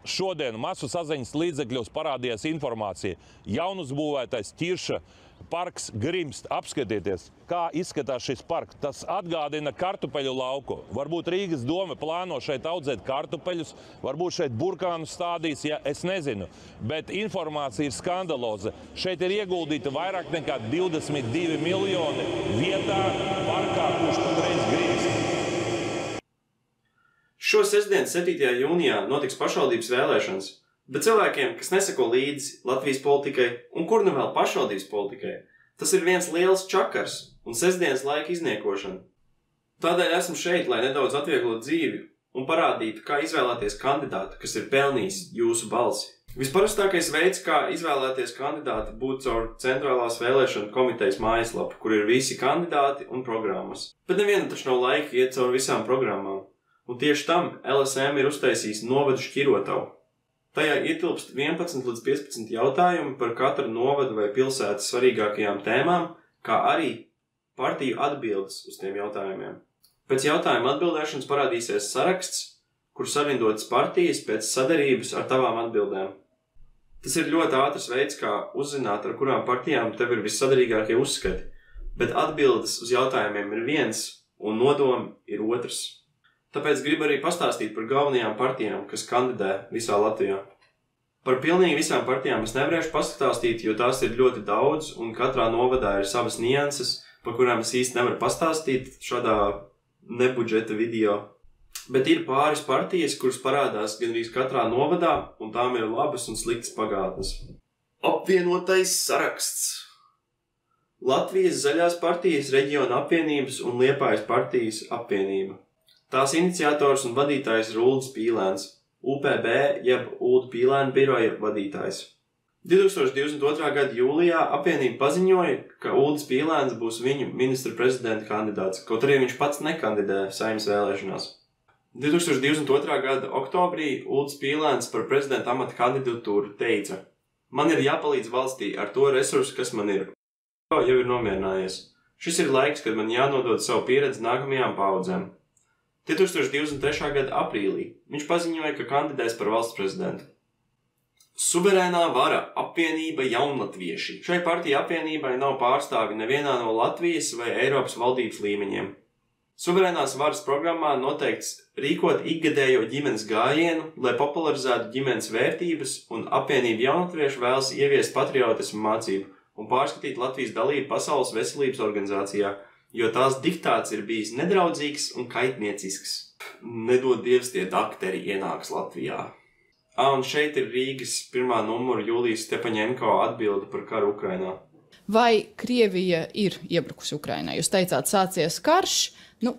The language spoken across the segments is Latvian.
Šodien masu saziņas līdzekļos parādījās informācija. Jaunuzbūvētais Ķirša parks Grimst. Apskatieties, kā izskatās šis parks. Tas atgādina kartupeļu lauku. Varbūt Rīgas doma plāno šeit audzēt kartupeļus, varbūt šeit burkānu stādīs, ja es nezinu. Bet informācija ir skandaloza. Šeit ir ieguldīta vairāk nekā 22 miljoni vietā parkā, kurš patreiz Grimst. Šo sestdienu, 7. jūnijā, notiks pašvaldības vēlēšanas. Bet cilvēkiem, kas neseko līdzi Latvijas politikai un kur nu vēl pašvaldības politikai, tas ir viens liels čakars un sestdienas laika izniekošana. Tādēļ esmu šeit, lai nedaudz atvieglotu dzīvi un parādītu, kā izvēlēties kandidātu, kas ir pelnījis jūsu balsi. Visparastākais veids, kā izvēlēties kandidātu, būtu caur Centrālās vēlēšanu komitejas mājaslapu, kur ir visi kandidāti un programmas. Bet nevienam taču nav laika iet caur visām programmām. Un tieši tam LSM ir uztaisījis novadu šķirotavu. Tajā ietilpst 11 līdz 15 jautājumi par katru novadu vai pilsētas svarīgākajām tēmām, kā arī partiju atbildes uz tiem jautājumiem. Pēc jautājuma atbildēšanas parādīsies saraksts, kur sarindotas partijas pēc sadarības ar tavām atbildēm. Tas ir ļoti ātrs veids, kā uzzināt, ar kurām partijām tev ir vissadarīgākie uzskati, bet atbildes uz jautājumiem ir viens un nodomi ir otrs. Tāpēc gribu arī pastāstīt par galvenajām partijām, kas kandidē visā Latvijā. Par pilnīgi visām partijām es nevarēšu pastāstīt, jo tās ir ļoti daudz un katrā novadā ir savas nianses, par kurām es īsti nevaru pastāstīt šādā nebudžeta video. Bet ir pāris partijas, kuras parādās gandrīz katrā novadā, un tām ir labas un sliktas pagātnes. Apvienotais saraksts. Latvijas zaļās partijas, reģiona apvienības un Liepājas partijas apvienība. Tās iniciators un vadītājs ir Uldis Pīlēns, UPB jeb Ulda Pīlēna biroja vadītājs. 2022. gada jūlijā apvienība paziņoja, ka Uldis Pīlēns būs viņu ministra prezidenta kandidāts, kaut arī viņš pats nekandidē Saeimas vēlēšanās. 2022. gada oktobrī Uldis Pīlēns par prezidenta amata kandidatūru teica: "Man ir jāpalīdz valstī ar to resursu, kas man ir. Jau ir nomierinājies. Šis ir laiks, kad man jānodod savu pieredzi nākamajām paudzēm." 2023. gada aprīlī viņš paziņoja, ka kandidēs par valsts prezidentu. Suverēnā vara apvienība Jaunlatvieši. Šai partiju apvienībai nav pārstāvi nevienā no Latvijas vai Eiropas valdības līmeņiem. Suverēnās varas programmā noteikts rīkot ikgadējo ģimenes gājienu, lai popularizētu ģimenes vērtības, un apvienība Jaunatvieši vēlas ieviest patriotismu mācību un pārskatīt Latvijas dalību Pasaules veselības organizācijā, jo tās diktāts ir bijis nedraudzīgs un kaitniecisks. Nedod Dievs, tie dakteri ienāks Latvijā. Un šeit ir Rīgas 1. numura Jūlijas Stepaņenko atbilde par karu Ukrainā. Vai Krievija ir iebrukusi Ukrainā? Jūs teicāt, sācies karš,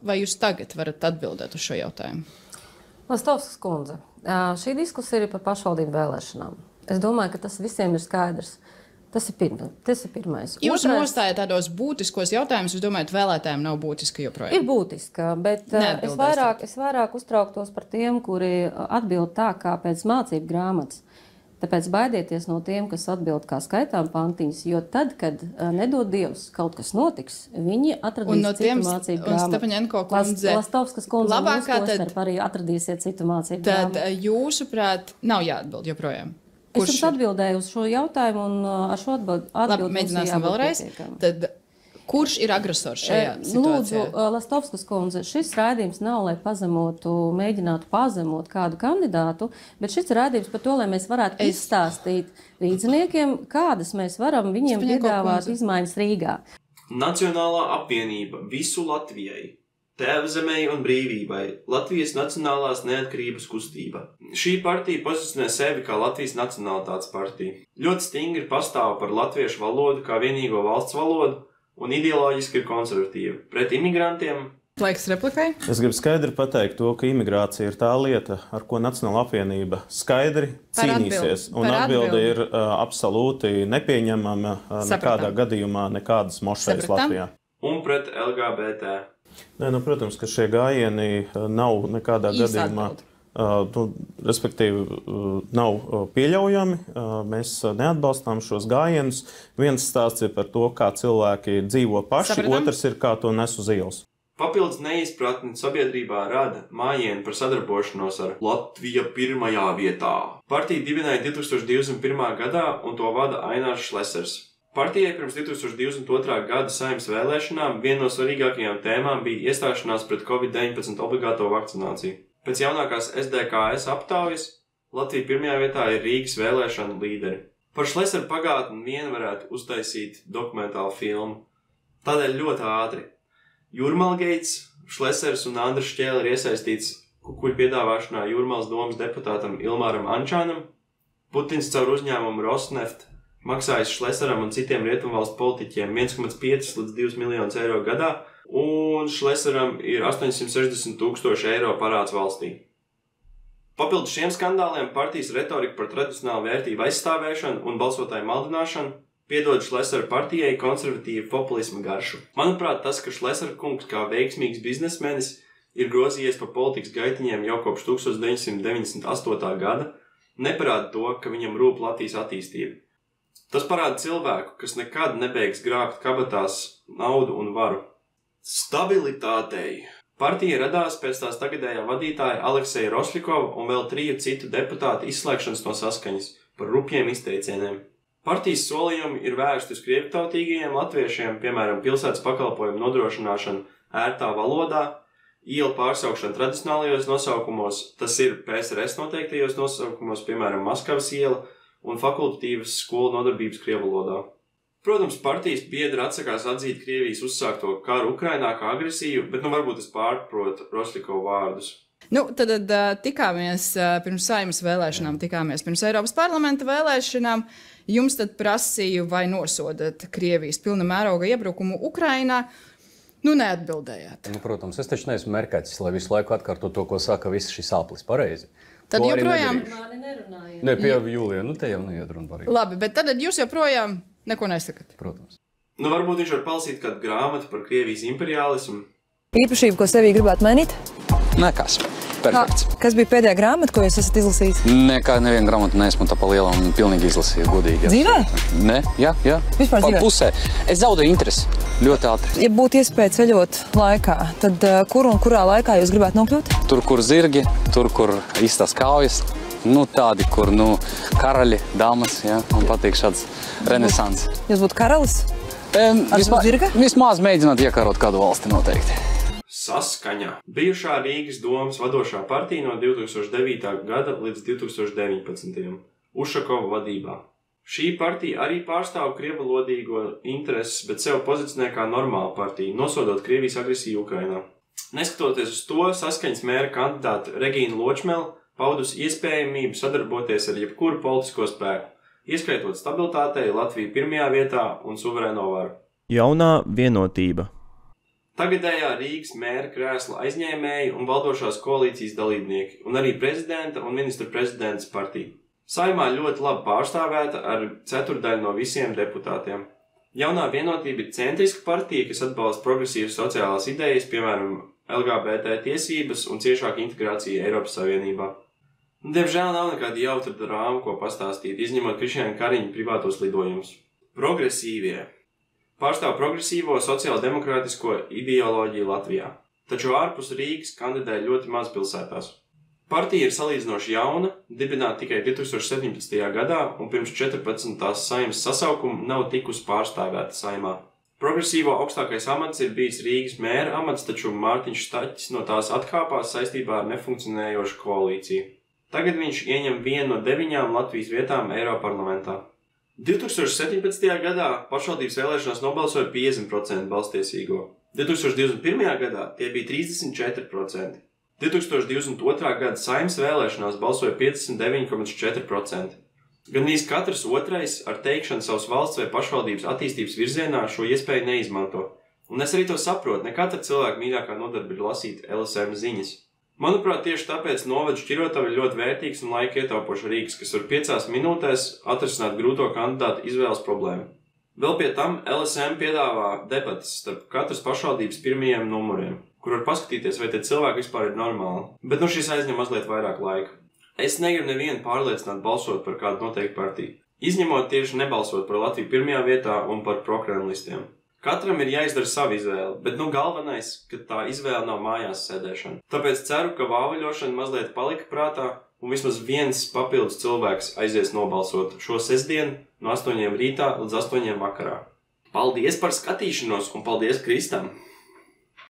vai jūs tagad varat atbildēt uz šo jautājumu? Lastovskas kundze, šī diskusija ir par pašvaldību vēlēšanām. Es domāju, ka tas visiem ir skaidrs. Tas ir pirmais. Jūs nostājat tādos būtiskos jautājumus, jūs domājat, vēlētājiem nav būtiska joprojām? Ir būtiska, bet es vairāk uztrauktos par tiem, kuri atbild tā kā pēc mācību grāmatas. Tāpēc baidieties no tiem, kas atbild kā skaitām pantiņas, jo tad, kad nedod Dievs kaut kas notiks, viņi atradīs citu mācību grāmatu. Lastovskas kundze un jūs tostarp arī atradīsiet citu mācību grāmatu. Tad jūsuprāt nav jāatbild joprojām? Es jums atbildēju uz šo jautājumu, un ar šo atbildi mēģināsim vēlreiz. Tad kurš ir agresors šajā situācijā? Lūdzu, Lastovskas kundze, šis raidījums nav, lai mēģinātu pazemot kādu kandidātu, bet šis raidījums par to, lai mēs varētu izstāstīt līdziniekiem, kādas mēs varam viņiem piedāvāt izmaiņas Rīgā. Nacionālā apvienība visu Latvijai. Tēvzemei un brīvībai, Latvijas Nacionālās neatkarības kustība. Šī partija pozicionē sevi kā Latvijas nacionalitātes partija. Ļoti stingri pastāv par latviešu valodu kā vienīgo valsts valodu un ideoloģiski ir konservatīva. Pret imigrantiem. Laiks replikai. Es gribu skaidri pateikt to, ka imigrācija ir tā lieta, ar ko Nacionālā apvienība skaidri cīnīsies. Un atbilde ir absolūti nepieņemama nekādā gadījumā, nekādas mošais Latvijā. Un pret LGBT. Nē, protams, ka šie gājieni nav nekādā gadījumā, respektīvi, nav pieļaujami. Mēs neatbalstām šos gājienus. Viens stāsts ir par to, kā cilvēki dzīvo paši, otrs ir, kā to nes uz ielas. Papildus neizpratni sabiedrībā rada mājienu par sadarbošanos ar Latvija pirmajā vietā. Partiju dibināja 2021. gadā un to vada Ainārs Šlesers. Partijai pirms 2022. gada Saeimas vēlēšanām viena no svarīgākajām tēmām bija iestāšanās pret Covid-19 obligāto vakcināciju. Pēc jaunākās SDKS aptaujas Latvija pirmajā vietā ir Rīgas vēlēšanu līderi. Par Šleseru pagātni vien varētu uztaisīt dokumentālu filmu. Tādēļ ļoti ātri. Jūrmalgates, Šlesers un Andris Šķēle ir iesaistīts kukuļu piedāvāšanā Jūrmals domas deputātam Ilmāram Ančānam. Putins caur uzņēmumu Rosneft maksājis Šleseram un citiem rietumvalstu politiķiem 1,5 līdz 2 miljonus eiro gadā, un Šleseram ir 860 000 eiro parāds valstī. Papildus šiem skandāliem partijas retorika par tradicionālu vērtību aizstāvēšanu un balsotāju maldināšanu piedod Šlesera partijai konservatīvu populisma garšu. Manuprāt, tas, ka Šlesera kungs kā veiksmīgs biznesmenis ir grozījies pa politikas gaitiņiem jau kopš 1998. gada, neparāda to, ka viņam rūp Latvijas attīstība. Tas parāda cilvēku, kas nekad nebeigs grābt kabatās naudu un varu. Stabilitātei. Partija radās pēc tās tagadējā vadītāja Alekseja Rosļikova un vēl 3 citu deputātu izslēgšanas no saskaņas par rupjiem izteicieniem. Partijas solījumi ir vērsti uz krievtautīgajiem latviešiem, piemēram, pilsētas pakalpojumu nodrošināšanu ērtā valodā, ielu pārsaukšanu tradicionālajos nosaukumos, tas ir PSRS noteiktajos nosaukumos, piemēram, Maskavas iela un fakultatīvas skolu nodarbības krievu valodā. Protams, partijas biedri atsakās atzīt Krievijas uzsākto karu Ukrainā kā agresiju, bet varbūt es pārprotu Rosļikovu vārdus. Tad tikāmies pirms Saeimas vēlēšanām, tikāmies pirms Eiropas parlamenta vēlēšanām. Jums tad prasīju, vai nosodat Krievijas pilna mēroga iebrukumu Ukrainā. Neatbildējāt. Protams, es taču neesmu Merkecis, lai visu laiku atkārto to, ko saka viss šis aplis pareizi. Tad joprojām... Ne, pie Jūlija, te jau neiet runa par. Labi, bet tad jūs joprojām neko nesakat. Protams. Varbūt viņš var palasīt kādu grāmatu par Krievijas imperiālismu. Īpašību, ko sevī gribētu mainīt? Nekas. Perfekts. Kas bija pēdējā grāmata, ko jūs esat izlasījis? Nekā nevienu grāmatu neesmu tā pa lielam pilnīgi izlasījis, godīgi. Dzīvē? Ne, jā. Vispār dzīvē? Pusē. Es zaudēju interesi ļoti ātri. Ja būtu iespēja ceļot laikā, tad kur un kurā laikā jūs gribētu nokļūt? Tur, kur zirgi, tur, kur īstās kaujas. Tādi, kur, karaļi, damas, jā. Man patīk šāds renesans. Jūs būtu karalis? Vismaz mēģināt iekarot kādu valsti noteikti. Saskaņa. Bijušā Rīgas domas vadošā partija no 2009. gada līdz 2019. Ušakova vadībā. Šī partija arī pārstāv krievalodīgo intereses, bet sev pozicionē kā normāla partija, nosodot Krievijas agresiju Ukrainā. Neskatoties uz to, Saskaņas mēra kandidāte Regīna Ločmele paudus iespējamību sadarboties ar jebkuru politisko spēku, ieskaitot stabilitātei Latviju pirmajā vietā un suverēno varu. Jaunā vienotība. Tagadējā Rīgas mēra krēsla aizņēmēji un valdošās koalīcijas dalībnieki, un arī prezidenta un ministra prezidents partija. Saeimā ļoti labi pārstāvēta ar 1/4 no visiem deputātiem. Jaunā vienotība ir centriska partija, kas atbalsta progresīvas sociālās idejas, piemēram, LGBT tiesības un ciešāka integrācija Eiropas Savienībā. Diemžēl nav nekāda jautra drāma, ko pastāstīt, izņemot Krišjāna Kariņa privātos lidojumus. Progresīvie. Pārstāv progresīvo sociāldemokrātisko ideoloģiju Latvijā, taču ārpus Rīgas kandidē ļoti maz pilsētās. Partija ir salīdzinoši jauna, dibināta tikai 2017. gadā un pirms 14. Saeimas sasaukuma nav tikusi pārstāvēta Saeimā. Progresīvo augstākais amats ir bijis Rīgas mēra amats, taču Mārtiņš Staķis no tās atkāpās saistībā ar nefunkcionējošu koalīciju. Tagad viņš ieņem vienu no 9 Latvijas vietām Eiroparlamentā. 2017. gadā pašvaldības vēlēšanās nobalsoja 50% balstiesīgo. 2021. gadā tie bija 34%. 2022. gada Saeimas vēlēšanās balsoja 59,4%. Gandrīz katrs otrais ar teikšanu savas valsts vai pašvaldības attīstības virzienā šo iespēju neizmanto. Un es arī to saprotu, ne katra cilvēka mīļākā nodarbe ir lasīt LSM ziņas. Manuprāt, tieši tāpēc novadu šķirotava ir ļoti vērtīgs un laika ietaupošs rīks, kas var 5 minūtēs atrisināt grūto kandidātu izvēles problēmu. Vēl pie tam LSM piedāvā debatas starp katras pašvaldības pirmajiem numuriem, kur var paskatīties, vai tie cilvēki vispār ir normāli. Bet šis aizņem mazliet vairāk laika. Es negribu nevienu pārliecināt balsot par kādu noteiktu partiju, izņemot tieši nebalsot par Latviju pirmajā vietā un par prokremlistiem. Katram ir jāizdara savu izvēli, bet galvenais, ka tā izvēle nav mājās sēdēšana. Tāpēc ceru, ka vāveļošana mazliet palika prātā un vismaz viens papildus cilvēks aizies nobalsot šo sestdienu no 8 rītā līdz 8 vakarā. Paldies par skatīšanos un paldies Kristam!